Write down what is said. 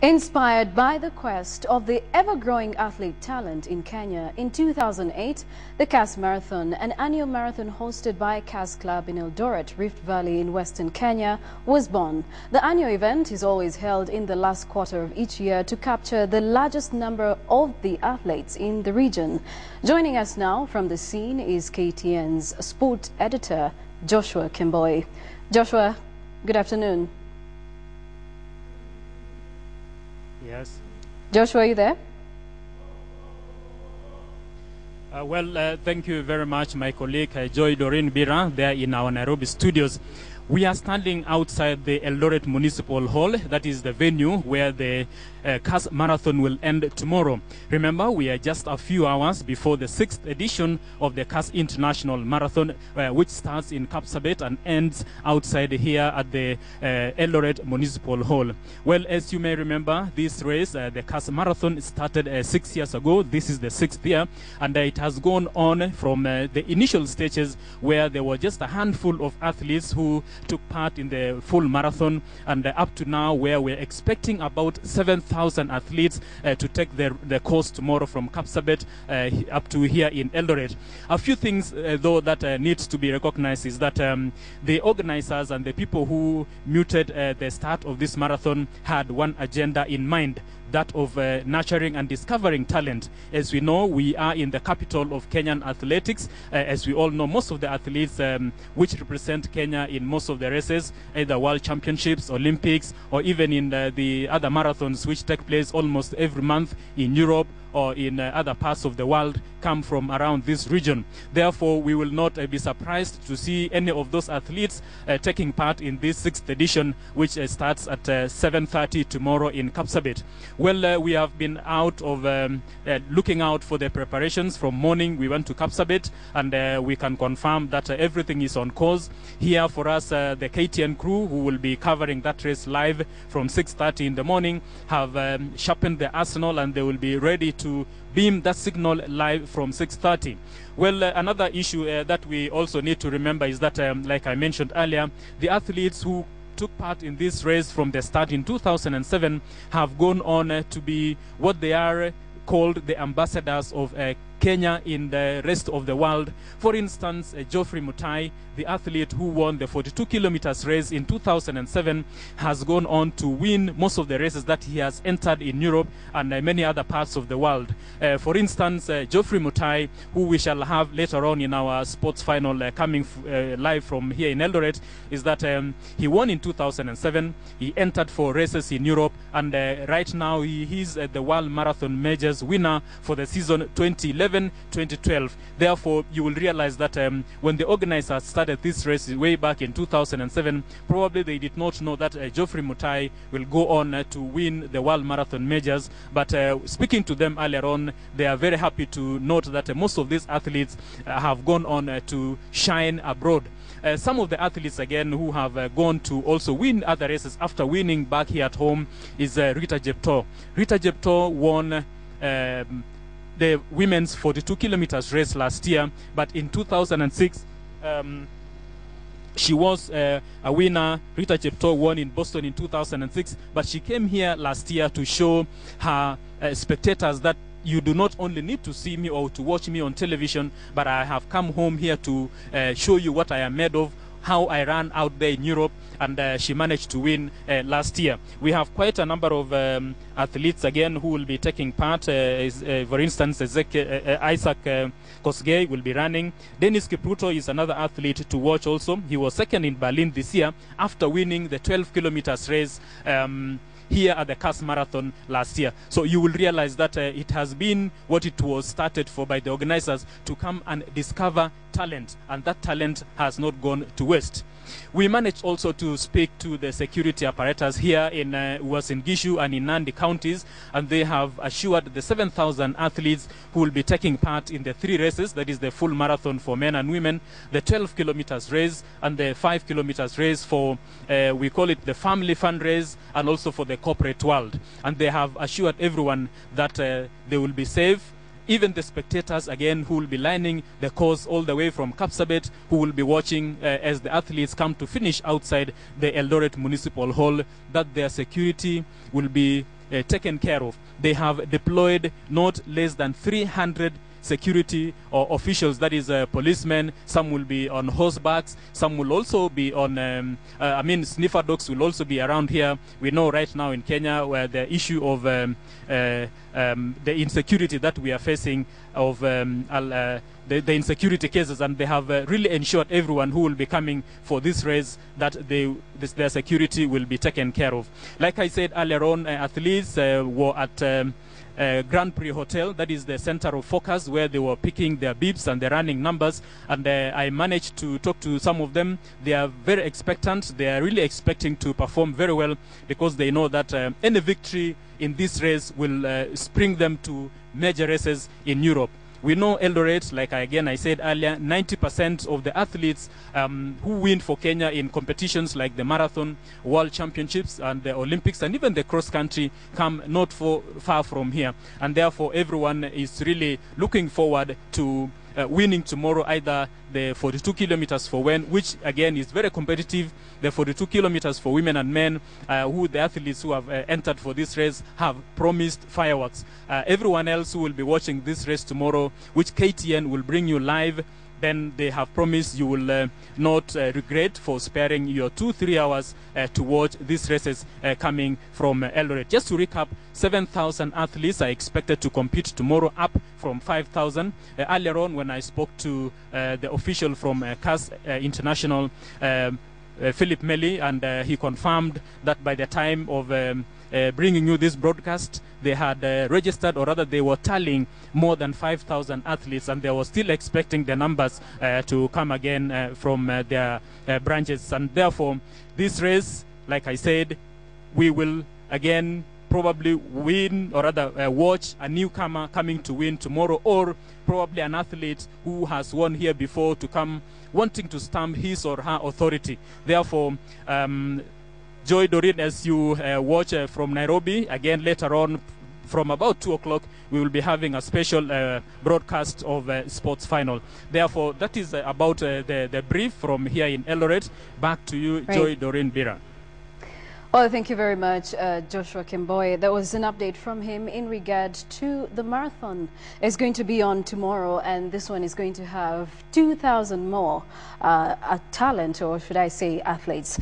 Inspired by the quest of the ever-growing athlete talent in Kenya, in 2008, the Kass Marathon, an annual marathon hosted by Kass Club in Eldoret, Rift Valley in western Kenya, was born. The annual event is always held in the last quarter of each year to capture the largest number of the athletes in the region. Joining us now from the scene is KTN's sport editor, Joshua Kemboi. Joshua, good afternoon. Yes. Joshua, are you there? Thank you very much, my colleague Joy Doreen Bira, there in our Nairobi studios. We are standing outside the Eldoret Municipal Hall. That is the venue where the Kass Marathon will end tomorrow. Remember, we are just a few hours before the 6th edition of the Kass International Marathon, which starts in Kapsabet and ends outside here at the Eldoret Municipal Hall. Well, as you may remember, this race, the Kass Marathon, started 6 years ago. This is the 6th year, and it has gone on from the initial stages where there were just a handful of athletes who took part in the full marathon, and up to now where we're expecting about 7,000 athletes to take the course tomorrow from Kapsabet up to here in Eldoret. A few things though that needs to be recognized is that the organizers and the people who muted the start of this marathon had one agenda in mind, that of nurturing and discovering talent. As we know, we are in the capital of Kenyan athletics. As we all know, most of the athletes which represent Kenya in most of the races, either World Championships, Olympics, or even in the other marathons which take place almost every month in Europe or in other parts of the world, come from around this region. Therefore, we will not be surprised to see any of those athletes taking part in this 6th edition, which starts at 7:30 tomorrow in Kapsabet. Well, we have been out of looking out for the preparations from morning. We went to Kapsabet, and we can confirm that everything is on course. Here for us, the KTN crew, who will be covering that race live from 6:30 in the morning, have sharpened their arsenal, and they will be ready to beam that signal live from 6:30. Well, another issue that we also need to remember is that, like I mentioned earlier, the athletes who took part in this race from the start in 2007 have gone on to be what they are called the ambassadors of Kenya in the rest of the world. For instance, Geoffrey Mutai, the athlete who won the 42 kilometers race in 2007, has gone on to win most of the races that he has entered in Europe and many other parts of the world. For instance, Geoffrey Mutai, who we shall have later on in our sports final coming live from here in Eldoret, is that he won in 2007, he entered for races in Europe, and right now he is the World Marathon Majors winner for the season 2011-2012. Therefore, you will realize that when the organizers started this race way back in 2007, probably they did not know that Geoffrey Mutai will go on to win the World Marathon Majors. But speaking to them earlier on, they are very happy to note that most of these athletes have gone on to shine abroad. Some of the athletes, again, who have gone to also win other races after winning back here at home is Rita Jeptoo. Rita Jeptoo won the women's 42 kilometers race last year, but in 2006 she was a winner. Rita Jeptoo won in Boston in 2006, but she came here last year to show her spectators that you do not only need to see me or to watch me on television, but I have come home here to show you what I am made of, how I ran out there in Europe, and she managed to win last year. We have quite a number of athletes again who will be taking part. For instance, Isaac Kosgei will be running. Dennis Kipruto is another athlete to watch also. He was second in Berlin this year after winning the 12 kilometers race here at the Kass Marathon last year. So you will realize that it has been what it was started for by the organizers, to come and discover talent, and that talent has not gone to waste. We managed also to speak to the security apparatus here in Uasin Gishu and in Nandi counties, and they have assured the 7,000 athletes who will be taking part in the 3 races, that is the full marathon for men and women, the 12 kilometers race, and the 5 kilometers race for, we call it the family fun race, and also for the corporate world. And they have assured everyone that they will be safe, even the spectators, again, who will be lining the course all the way from Kapsabet, who will be watching as the athletes come to finish outside the Eldoret Municipal Hall, that their security will be taken care of. They have deployed not less than 300 security or officials, that is policemen. Some will be on horsebacks, some will also be on sniffer dogs will also be around here. We know right now in Kenya where the issue of the insecurity that we are facing of the insecurity cases, and they have really ensured everyone who will be coming for this race that their security will be taken care of. Like I said earlier on, athletes were at Grand Prix Hotel, that is the center of focus where they were picking their bibs and their running numbers, and I managed to talk to some of them. They are very expectant. They are really expecting to perform very well because they know that any victory in this race will spring them to major races in Europe. We know Eldoret, like I said earlier, 90% of the athletes who win for Kenya in competitions like the marathon, world championships, and the Olympics, and even the cross country come not far from here. And therefore, everyone is really looking forward to winning tomorrow, either the 42 kilometers for men, which again is very competitive, the 42 kilometers for women and men, who the athletes who have entered for this race have promised fireworks. Everyone else who will be watching this race tomorrow, which KTN will bring you live, then they have promised you will not regret for sparing your 2-3 hours to watch these races coming from Eldoret. Just to recap, 7,000 athletes are expected to compete tomorrow, up from 5,000. Earlier on, when I spoke to the official from Kass International, Philip Melly, and he confirmed that by the time of bringing you this broadcast, they had registered, or rather they were tallying more than 5,000 athletes, and they were still expecting the numbers to come again from their branches. And therefore, this race, like I said, we will again probably win, or rather watch a newcomer coming to win tomorrow, or probably an athlete who has won here before to come wanting to stamp his or her authority. Therefore, Joy Doreen, as you watch from Nairobi, again later on from about 2 o'clock, we will be having a special broadcast of sports final. Therefore, that is about the brief from here in Eldoret. Back to you, right. Joy Doreen Bira. Well, thank you very much, Joshua Kimboy. That was an update from him in regard to the marathon. It's going to be on tomorrow, and this one is going to have 2,000 more talent, or should I say athletes.